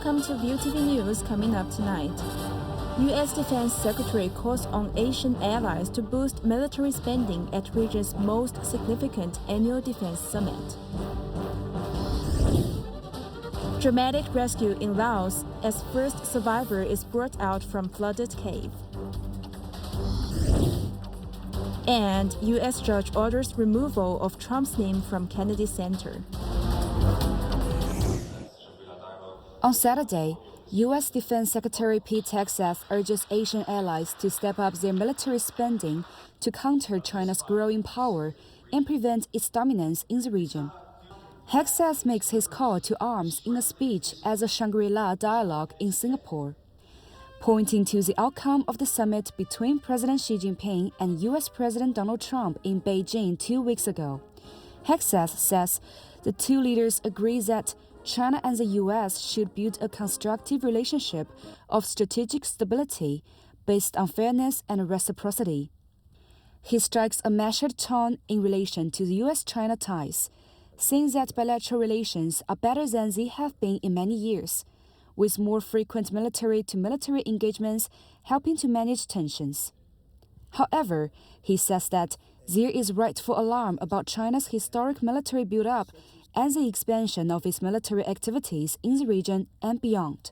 Welcome to VIUTV News. Coming up tonight. U.S. Defense Secretary calls on Asian allies to boost military spending at region's most significant annual defense summit. Dramatic rescue in Laos as first survivor is brought out from flooded cave. And U.S. judge orders removal of Trump's name from Kennedy Center. On Saturday, U.S. Defense Secretary Pete Hegseth urges Asian allies to step up their military spending to counter China's growing power and prevent its dominance in the region. Hegseth makes his call to arms in a speech at the Shangri-La Dialogue in Singapore. Pointing to the outcome of the summit between President Xi Jinping and U.S. President Donald Trump in Beijing 2 weeks ago, Hegseth says the two leaders agree that China and the U.S. should build a constructive relationship of strategic stability based on fairness and reciprocity. He strikes a measured tone in relation to the U.S.-China ties, saying that bilateral relations are better than they have been in many years, with more frequent military-to-military engagements helping to manage tensions. However, he says that there is rightful alarm about China's historic military build-up and the expansion of its military activities in the region and beyond.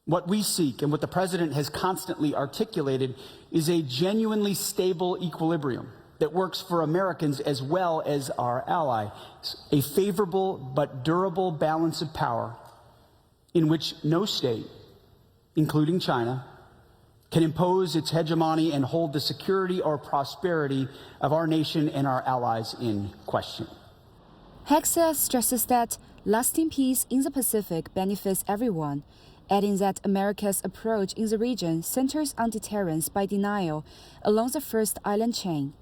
What we seek and what the President has constantly articulated is a genuinely stable equilibrium that works for Americans as well as our allies, a favorable but durable balance of power in which no state, including China, can impose its hegemony and hold the security or prosperity of our nation and our allies in question. Hegseth stresses that lasting peace in the Pacific benefits everyone, adding that America's approach in the region centers on deterrence by denial along the first island chain.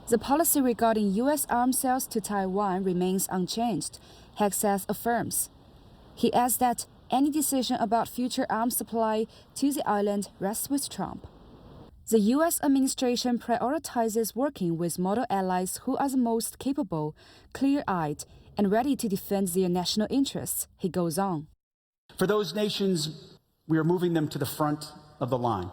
The policy regarding U.S. arms sales to Taiwan remains unchanged, Hegseth affirms. He adds that any decision about future arms supply to the island rests with Trump. The U.S. administration prioritizes working with model allies who are the most capable, clear-eyed, and ready to defend their national interests, he goes on. For those nations, we are moving them to the front of the line.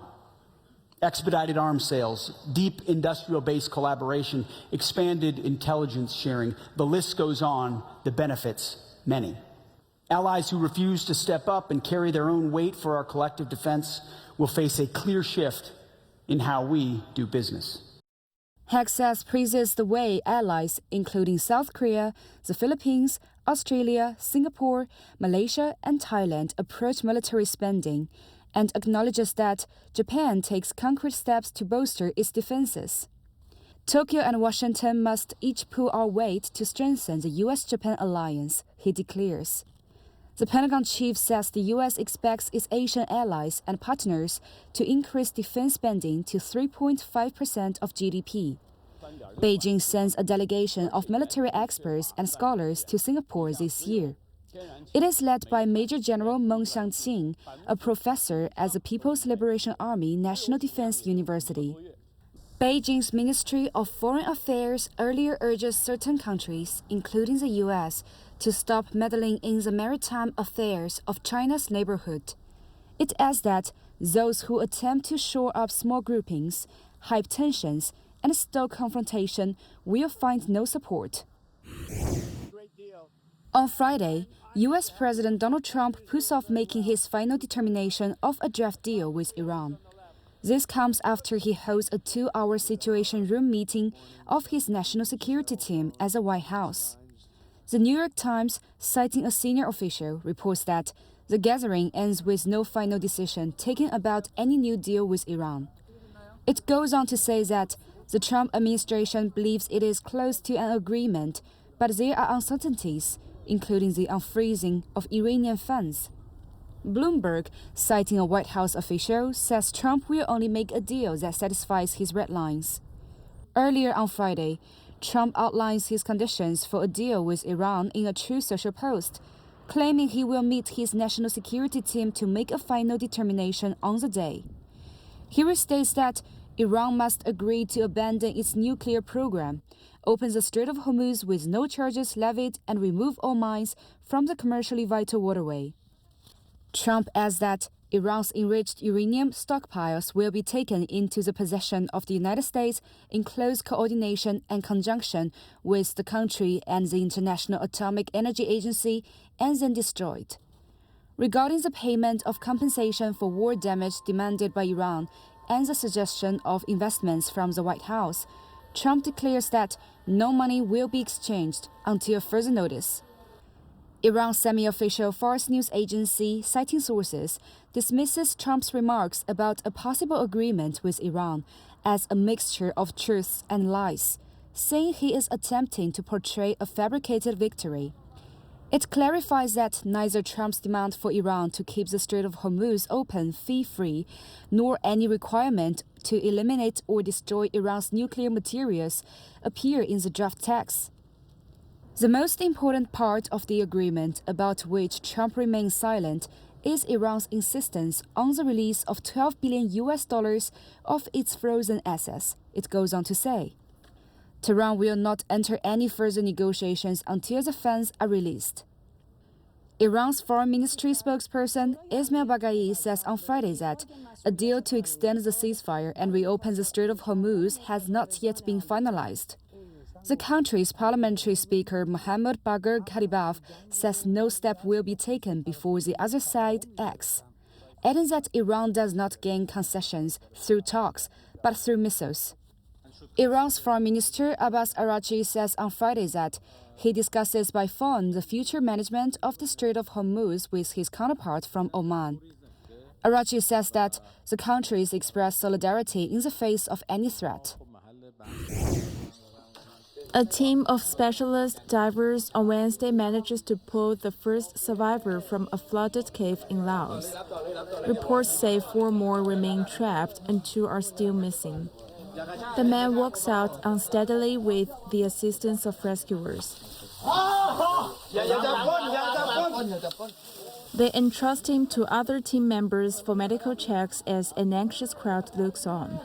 Expedited arms sales, deep industrial-based collaboration, expanded intelligence sharing, the list goes on, the benefits, many. Allies who refuse to step up and carry their own weight for our collective defense will face a clear shift in how we do business. Hegseth praises the way allies, including South Korea, the Philippines, Australia, Singapore, Malaysia, and Thailand, approach military spending, and acknowledges that Japan takes concrete steps to bolster its defenses. Tokyo and Washington must each pull our weight to strengthen the U.S.-Japan alliance, he declares. The Pentagon chief says the U.S. expects its Asian allies and partners to increase defense spending to 3.5% of GDP. Beijing sends a delegation of military experts and scholars to Singapore this year. It is led by Major General Meng Xiangqing, a professor at the People's Liberation Army National Defense University. Beijing's Ministry of Foreign Affairs earlier urges certain countries, including the U.S., to stop meddling in the maritime affairs of China's neighborhood. It adds that those who attempt to shore up small groupings, hype tensions, and stoke confrontation will find no support. On Friday, U.S. President Donald Trump puts off making his final determination of a draft deal with Iran. This comes after he holds a 2-hour Situation Room meeting of his national security team at the White House. The New York Times, citing a senior official, reports that the gathering ends with no final decision taken about any new deal with Iran. It goes on to say that the Trump administration believes it is close to an agreement, but there are uncertainties, including the unfreezing of Iranian funds. Bloomberg, citing a White House official, says Trump will only make a deal that satisfies his red lines. Earlier on Friday, Trump outlines his conditions for a deal with Iran in a Truth Social post, claiming he will meet his national security team to make a final determination on the day. He restates that Iran must agree to abandon its nuclear program, open the Strait of Hormuz with no charges levied, and remove all mines from the commercially vital waterway. Trump adds that Iran's enriched uranium stockpiles will be taken into the possession of the United States in close coordination and conjunction with the country and the International Atomic Energy Agency and then destroyed. Regarding the payment of compensation for war damage demanded by Iran and the suggestion of investments from the White House, Trump declares that no money will be exchanged until further notice. Iran's semi-official Fars news agency, citing sources, dismisses Trump's remarks about a possible agreement with Iran as a mixture of truths and lies, saying he is attempting to portray a fabricated victory. It clarifies that neither Trump's demand for Iran to keep the Strait of Hormuz open fee-free, nor any requirement to eliminate or destroy Iran's nuclear materials appear in the draft text. The most important part of the agreement, about which Trump remains silent, is Iran's insistence on the release of $12 billion of its frozen assets, it goes on to say. Tehran will not enter any further negotiations until the funds are released. Iran's foreign ministry spokesperson Ismail Baghai says on Friday that a deal to extend the ceasefire and reopen the Strait of Hormuz has not yet been finalized. The country's parliamentary speaker Mohammad Bagher Ghalibaf says no step will be taken before the other side acts, adding that Iran does not gain concessions through talks, but through missiles. Iran's Foreign Minister Abbas Araghchi says on Friday that he discusses by phone the future management of the Strait of Hormuz with his counterpart from Oman. Araghchi says that the countries express solidarity in the face of any threat. A team of specialist divers on Wednesday manages to pull the first survivor from a flooded cave in Laos. Reports say 4 more remain trapped and 2 are still missing. The man walks out unsteadily with the assistance of rescuers. They entrust him to other team members for medical checks as an anxious crowd looks on.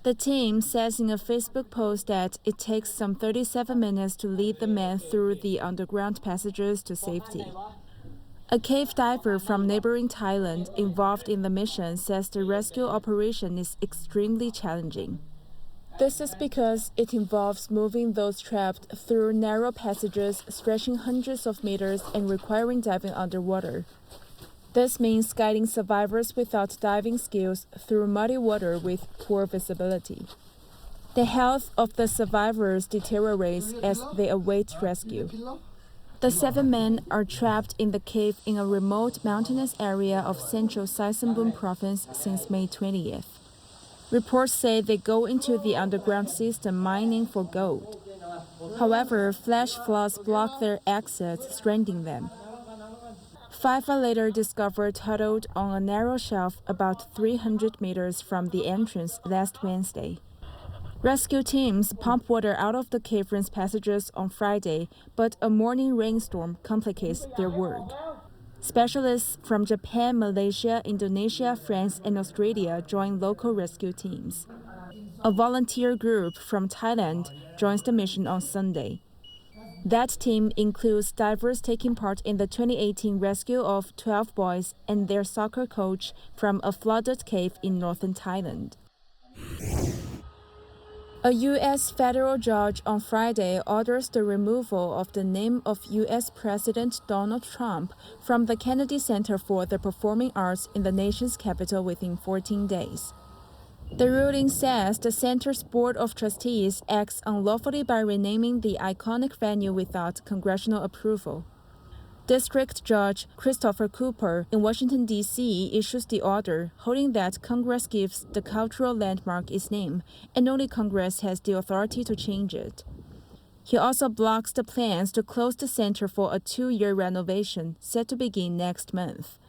The team says in a Facebook post that it takes some 37 minutes to lead the man through the underground passages to safety. A cave diver from neighboring Thailand involved in the mission says the rescue operation is extremely challenging. This is because it involves moving those trapped through narrow passages stretching hundreds of meters and requiring diving underwater. This means guiding survivors without diving skills through muddy water with poor visibility. The health of the survivors deteriorates as they await rescue. The 7 men are trapped in the cave in a remote mountainous area of central Saisonbun province since May 20th. Reports say they go into the underground system mining for gold. However, flash floods block their exits, stranding them. 5 are later discovered huddled on a narrow shelf about 300 meters from the entrance last Wednesday. Rescue teams pump water out of the caverns passages on Friday, but a morning rainstorm complicates their work. Specialists from Japan, Malaysia, Indonesia, France, and Australia join local rescue teams. A volunteer group from Thailand joins the mission on Sunday. That team includes divers taking part in the 2018 rescue of 12 boys and their soccer coach from a flooded cave in northern Thailand. A U.S. federal judge on Friday orders the removal of the name of U.S. President Donald Trump from the Kennedy Center for the Performing Arts in the nation's capital within 14 days. The ruling says the center's board of trustees acts unlawfully by renaming the iconic venue without congressional approval. District Judge Christopher Cooper in Washington, D.C. issues the order, holding that Congress gives the cultural landmark its name, and only Congress has the authority to change it. He also blocks the plans to close the center for a 2-year renovation set to begin next month.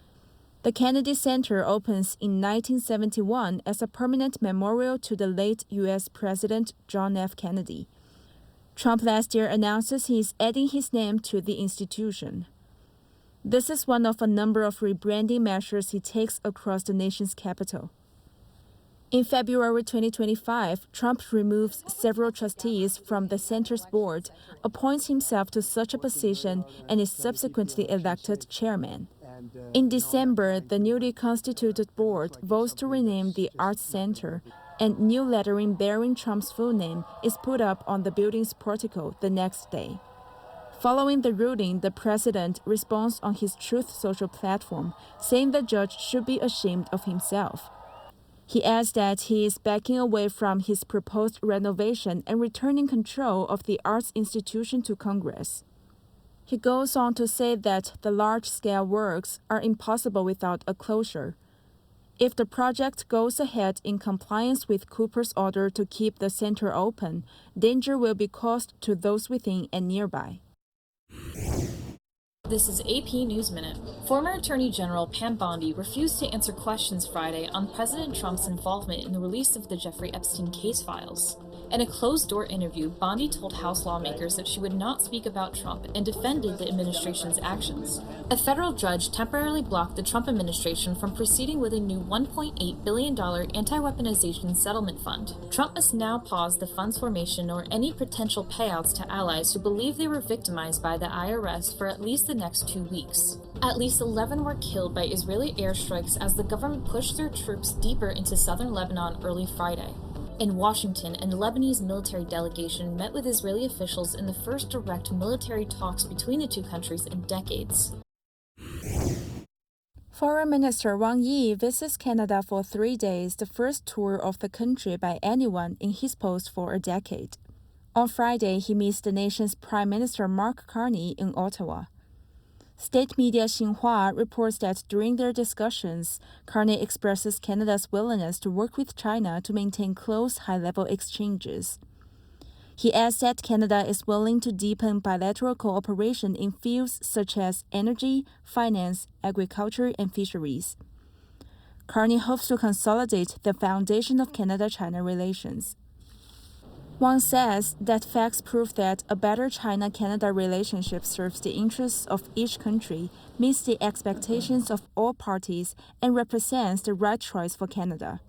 The Kennedy Center opens in 1971 as a permanent memorial to the late U.S. President John F. Kennedy. Trump last year announces he is adding his name to the institution. This is one of a number of rebranding measures he takes across the nation's capital. In February 2025, Trump removes several trustees from the center's board, appoints himself to such a position, and is subsequently elected chairman. In December, the newly constituted board votes to rename the Arts Center, and new lettering bearing Trump's full name is put up on the building's portico the next day. Following the ruling, the president responds on his Truth Social platform, saying the judge should be ashamed of himself. He adds that he is backing away from his proposed renovation and returning control of the arts institution to Congress. He goes on to say that the large-scale works are impossible without a closure. If the project goes ahead in compliance with Cooper's order to keep the center open, danger will be caused to those within and nearby. This is AP News Minute. Former Attorney General Pam Bondi refused to answer questions Friday on President Trump's involvement in the release of the Jeffrey Epstein case files. In a closed-door interview, Bondi told House lawmakers that she would not speak about Trump and defended the administration's actions. A federal judge temporarily blocked the Trump administration from proceeding with a new $1.8 billion anti-weaponization settlement fund. Trump must now pause the fund's formation or any potential payouts to allies who believe they were victimized by the IRS for at least the next 2 weeks. At least 11 were killed by Israeli airstrikes as the government pushed their troops deeper into southern Lebanon early Friday. In Washington, a Lebanese military delegation met with Israeli officials in the first direct military talks between the two countries in decades. Foreign Minister Wang Yi visits Canada for 3 days, the first tour of the country by anyone in his post for a decade. On Friday, he meets the nation's Prime Minister Mark Carney in Ottawa. State media Xinhua reports that during their discussions, Carney expresses Canada's willingness to work with China to maintain close high-level exchanges. He adds that Canada is willing to deepen bilateral cooperation in fields such as energy, finance, agriculture, and fisheries. Carney hopes to consolidate the foundation of Canada-China relations. Wang says that facts prove that a better China-Canada relationship serves the interests of each country, meets the expectations of all parties, and represents the right choice for Canada.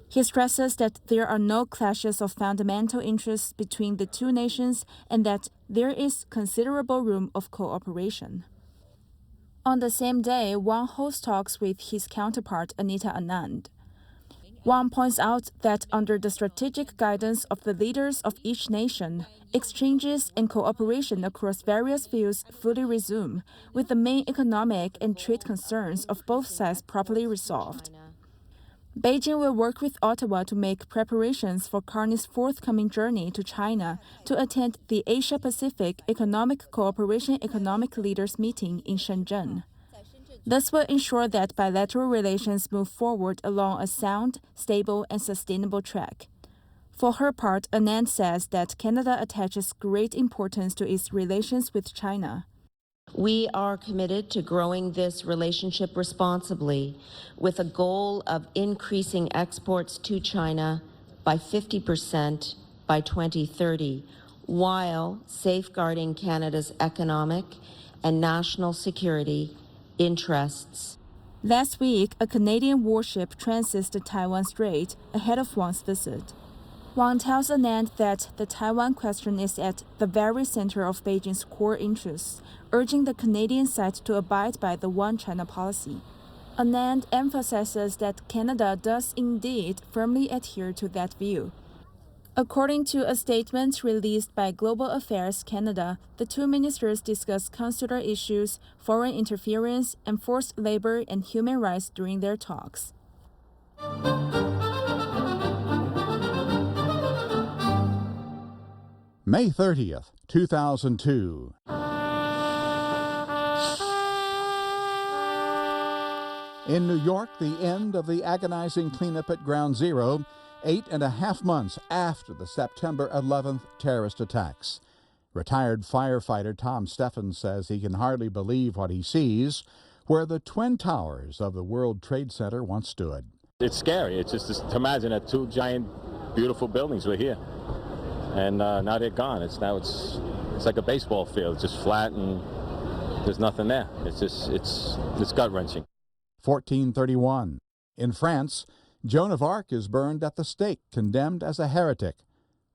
He stresses that there are no clashes of fundamental interests between the two nations and that there is considerable room of cooperation. On the same day, Wang hosts talks with his counterpart Anita Anand. Wang points out that under the strategic guidance of the leaders of each nation, exchanges and cooperation across various fields fully resume, with the main economic and trade concerns of both sides properly resolved. Beijing will work with Ottawa to make preparations for Carney's forthcoming journey to China to attend the Asia-Pacific Economic Cooperation Economic Leaders Meeting in Shenzhen. This will ensure that bilateral relations move forward along a sound, stable, and sustainable track. For her part, Anand says that Canada attaches great importance to its relations with China. We are committed to growing this relationship responsibly with a goal of increasing exports to China by 50% by 2030, while safeguarding Canada's economic and national security interests. Last week, a Canadian warship transits the Taiwan Strait ahead of Wang's visit. Wang tells Anand that the Taiwan question is at the very center of Beijing's core interests, urging the Canadian side to abide by the One China policy. Anand emphasizes that Canada does indeed firmly adhere to that view. According to a statement released by Global Affairs Canada, the two ministers discussed consular issues, foreign interference, and forced labor and human rights during their talks. May 30th, 2002. In New York, the end of the agonizing cleanup at Ground Zero, 8.5 months after the September 11th terrorist attacks. Retired firefighter Tom Steffens says he can hardly believe what he sees, where the Twin Towers of the World Trade Center once stood. It's scary. It's just to imagine that two giant, beautiful buildings were here, and now they're gone. It's like a baseball field. It's just flat and there's nothing there. It's gut-wrenching. 1431. In France, Joan of Arc is burned at the stake, condemned as a heretic.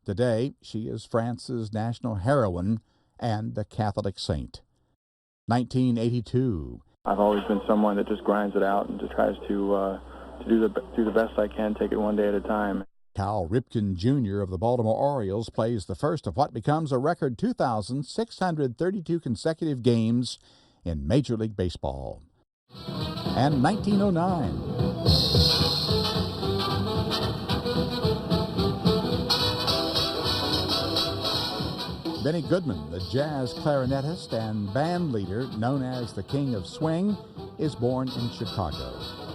Today, she is France's national heroine and a Catholic saint. 1982. I've always been someone that just grinds it out and just tries to do the best I can, take it one day at a time. Cal Ripken Jr. of the Baltimore Orioles plays the first of what becomes a record 2,632 consecutive games in Major League Baseball. And 1909. Benny Goodman, the jazz clarinetist and band leader known as the King of Swing, is born in Chicago.